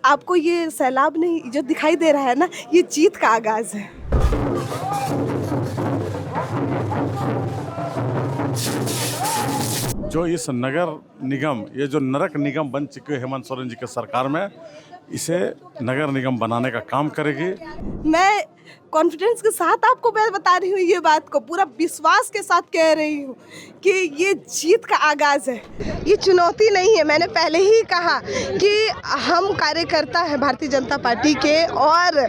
आपको ये सैलाब नहीं जो दिखाई दे रहा है ना, ये जीत का आगाज़ है। जो इस नगर निगम, ये जो नरक निगम बन चुके हैं हेमंत सोरेन जी के सरकार में, इसे नगर निगम बनाने का काम करेगी। मैं कॉन्फिडेंस के साथ आपको मैं बता रही हूँ ये बात को, पूरा विश्वास के साथ कह रही हूँ कि ये जीत का आगाज़ है। ये चुनौती नहीं है, मैंने पहले ही कहा कि हम कार्यकर्ता हैं भारतीय जनता पार्टी के, और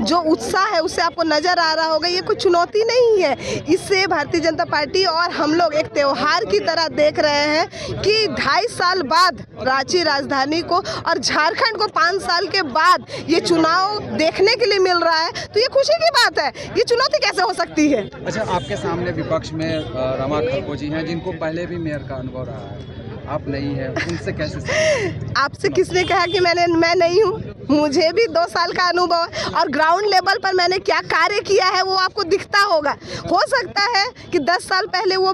जो उत्साह है उससे आपको नज़र आ रहा होगा, ये कोई चुनौती नहीं है। इससे भारतीय जनता पार्टी और हम लोग एक त्यौहार की तरह देख रहे हैं कि 2.5 साल बाद रांची राजधानी को और झारखंड को 5 साल के बाद ये चुनाव देखने के लिए मिल रहा है, तो ये खुशी की बात है। ये चुनौती कैसे हो सकती है? अच्छा, आपके सामने विपक्ष में रमा खलको जी हैं, जिनको पहले भी मेयर का अनुभव रहा है, आप नहीं है, उनसे कैसे? आपसे किसने कहा कि मैं नहीं हूँ? मुझे भी 2 साल का अनुभव है, और ग्राउंड लेवल पर मैंने क्या कार्य किया है वो आपको दिखता होगा। हो सकता है कि 10 साल पहले वो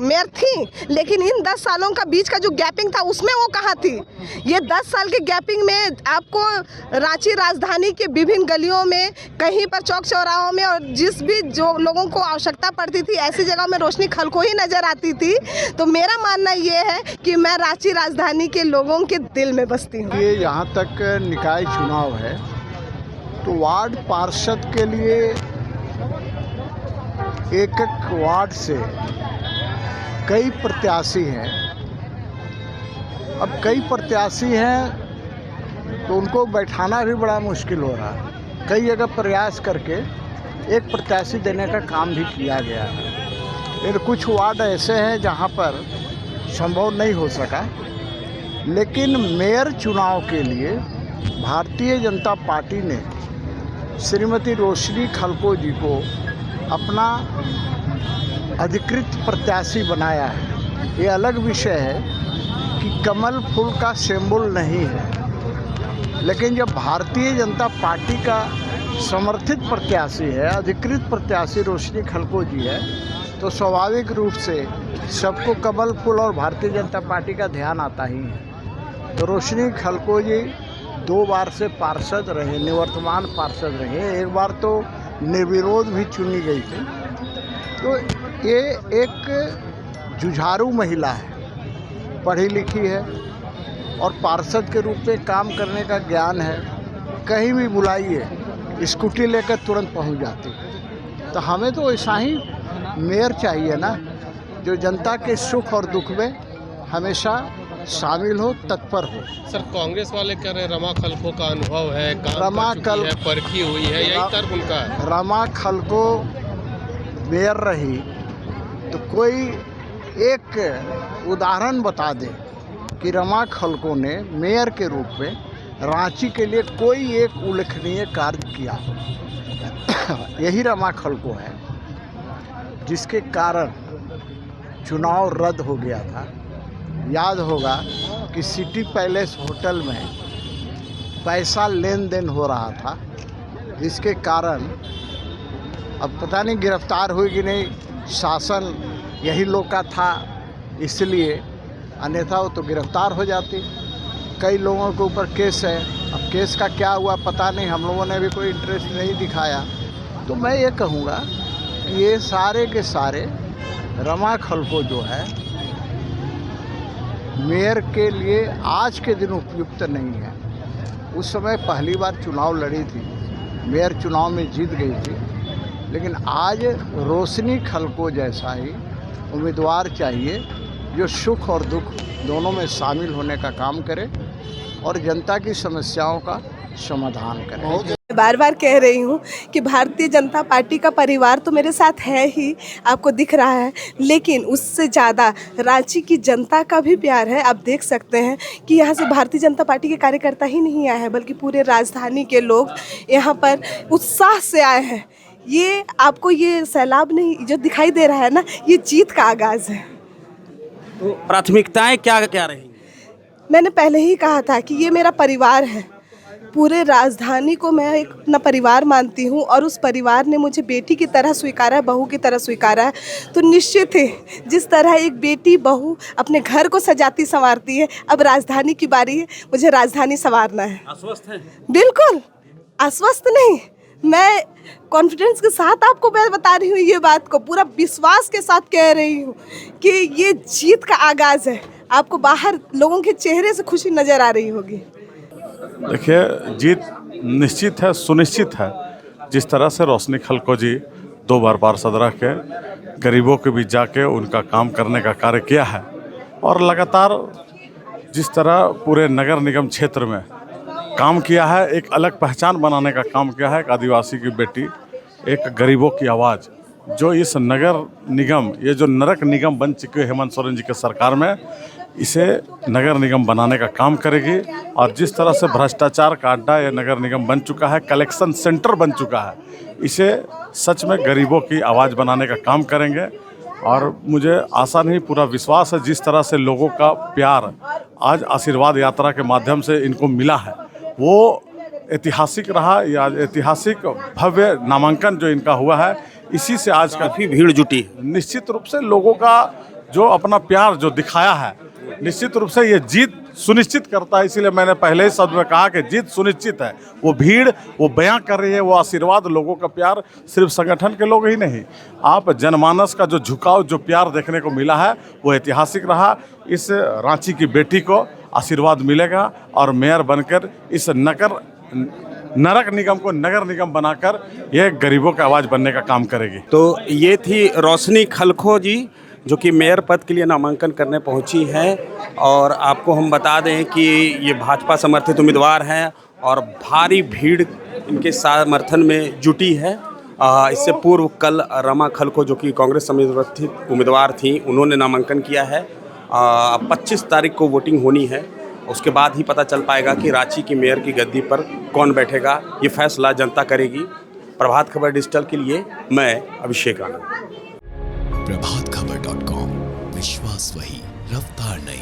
मेयर थी, लेकिन इन 10 सालों का बीच का जो गैपिंग था उसमें वो कहाँ थी? ये 10 साल के गैपिंग में आपको रांची राजधानी के विभिन्न गलियों में, कहीं पर चौक चौराहों में, और जिस भी जो लोगों को आवश्यकता पड़ती थी ऐसी जगह में रोशनी खलको ही नज़र आती थी। तो मेरा मानना ये है कि मैं रांची राजधानी के लोगों के दिल में बसती हूँ। ये यहाँ तक निकाय चुनाव है तो वार्ड पार्षद के लिए एक एक वार्ड से कई प्रत्याशी हैं। अब कई प्रत्याशी हैं तो उनको बैठाना भी बड़ा मुश्किल हो रहा है। कई जगह प्रयास करके एक प्रत्याशी देने का काम भी किया गया है, लेकिन कुछ वार्ड ऐसे हैं जहाँ पर संभव नहीं हो सका। लेकिन मेयर चुनाव के लिए भारतीय जनता पार्टी ने श्रीमती रोशनी खलको जी को अपना अधिकृत प्रत्याशी बनाया है। ये अलग विषय है कि कमल फूल का सिंबल नहीं है, लेकिन जब भारतीय जनता पार्टी का समर्थित प्रत्याशी है, अधिकृत प्रत्याशी रोशनी खलको जी है, तो स्वाभाविक रूप से सबको कमल फूल और भारतीय जनता पार्टी का ध्यान आता ही है। तो रोशनी खलको जी 2 बार से पार्षद रहे, निवर्तमान पार्षद रहे, एक बार तो निर्विरोध भी चुनी गई थी। तो ये एक जुझारू महिला है, पढ़ी लिखी है और पार्षद के रूप में काम करने का ज्ञान है। कहीं भी बुलाइए स्कूटी लेकर तुरंत पहुंच जाती। तो हमें तो ऐसा ही मेयर चाहिए ना, जो जनता के सुख और दुख में हमेशा शामिल हो, तत्पर हो। सर, कांग्रेस वाले कह रहे हैं रमा खलको का अनुभव है, काम कर चुकी है, परखी हुई है, यही तर्क उनका है। रमा खलको मेयर रही तो कोई एक उदाहरण बता दे कि रमा खलको ने मेयर के रूप में रांची के लिए कोई एक उल्लेखनीय कार्य किया। यही रमा खलको है जिसके कारण चुनाव रद्द हो गया था। याद होगा कि सिटी पैलेस होटल में पैसा लेन देन हो रहा था, जिसके कारण अब पता नहीं गिरफ्तार हुई कि नहीं। शासन यही लोग का था इसलिए, अन्यथा वो तो गिरफ्तार हो जाती। कई लोगों के ऊपर केस है, अब केस का क्या हुआ पता नहीं, हम लोगों ने भी कोई इंटरेस्ट नहीं दिखाया। तो मैं ये कहूँगा कि ये सारे के सारे रमा खलको जो है मेयर के लिए आज के दिन उपयुक्त नहीं है। उस समय पहली बार चुनाव लड़ी थी, मेयर चुनाव में जीत गई थी, लेकिन आज रोशनी खलको जैसा ही उम्मीदवार चाहिए जो सुख और दुख दोनों में शामिल होने का काम करे और जनता की समस्याओं का समाधान करे। बार बार कह रही हूँ कि भारतीय जनता पार्टी का परिवार तो मेरे साथ है ही, आपको दिख रहा है, लेकिन उससे ज़्यादा रांची की जनता का भी प्यार है। आप देख सकते हैं कि यहाँ से भारतीय जनता पार्टी के कार्यकर्ता ही नहीं आए हैं, बल्कि पूरे राजधानी के लोग यहाँ पर उत्साह से आए हैं। ये आपको ये सैलाब नहीं जो दिखाई दे रहा है ना, ये जीत का आगाज़ है। तो प्राथमिकताएं क्या क्या रहेंगी? मैंने पहले ही कहा था कि ये मेरा परिवार है, पूरे राजधानी को मैं एक अपना परिवार मानती हूँ और उस परिवार ने मुझे बेटी की तरह स्वीकारा है, बहू की तरह स्वीकारा है। तो निश्चित ही जिस तरह एक बेटी बहू अपने घर को सजाती संवारती है, अब राजधानी की बारी है, मुझे राजधानी संवारना है। आश्वस्त हैं? बिल्कुल आश्वस्त नहीं, मैं कॉन्फिडेंस के साथ आपको मैं बता रही हूँ ये बात को, पूरा विश्वास के साथ कह रही हूँ कि ये जीत का आगाज़ है। आपको बाहर लोगों के चेहरे से खुशी नज़र आ रही होगी। देखिए, जीत निश्चित है, सुनिश्चित है। जिस तरह से रोशनी खलको जी 2 बार पार्षद रह के गरीबों के बीच जाके उनका काम करने का कार्य किया है और लगातार जिस तरह पूरे नगर निगम क्षेत्र में काम किया है, एक अलग पहचान बनाने का काम किया है। एक आदिवासी की बेटी, एक गरीबों की आवाज़, जो इस नगर निगम, ये जो नरक निगम बन चुके हेमंत सोरेन जी के सरकार में, इसे नगर निगम बनाने का काम करेगी। और जिस तरह से भ्रष्टाचार का अड्डा ये नगर निगम बन चुका है, कलेक्शन सेंटर बन चुका है, इसे सच में गरीबों की आवाज़ बनाने का काम करेंगे। और मुझे आशा नहीं, पूरा विश्वास है, जिस तरह से लोगों का प्यार आज आशीर्वाद यात्रा के माध्यम से इनको मिला है, वो ऐतिहासिक रहा। या ऐतिहासिक भव्य नामांकन जो इनका हुआ है, इसी से आज काफ़ी भीड़ जुटी। निश्चित रूप से लोगों का जो अपना प्यार जो दिखाया है, निश्चित रूप से ये जीत सुनिश्चित करता है। इसीलिए मैंने पहले ही शब्द में कहा कि जीत सुनिश्चित है। वो भीड़ वो बयां कर रही है, वो आशीर्वाद, लोगों का प्यार, सिर्फ संगठन के लोग ही नहीं, आप जनमानस का जो झुकाव, जो प्यार देखने को मिला है, वो ऐतिहासिक रहा। इस रांची की बेटी को आशीर्वाद मिलेगा और मेयर बनकर इस नरक निगम को नगर निगम बनाकर यह गरीबों की आवाज़ बनने का काम करेगी। तो ये थी रोशनी खलखो जी, जो कि मेयर पद के लिए नामांकन करने पहुंची हैं। और आपको हम बता दें कि ये भाजपा समर्थित उम्मीदवार हैं और भारी भीड़ इनके समर्थन में जुटी है। इससे पूर्व कल रमा खलखो, जो कि कांग्रेस समर्थित उम्मीदवार थी, उन्होंने नामांकन किया है। 25 तारीख को वोटिंग होनी है, उसके बाद ही पता चल पाएगा कि रांची की मेयर की गद्दी पर कौन बैठेगा। ये फैसला जनता करेगी। प्रभात खबर डिजिटल के लिए मैं अभिषेक आनंद। प्रभातखबर.com, विश्वास वही, रफ्तार नहीं।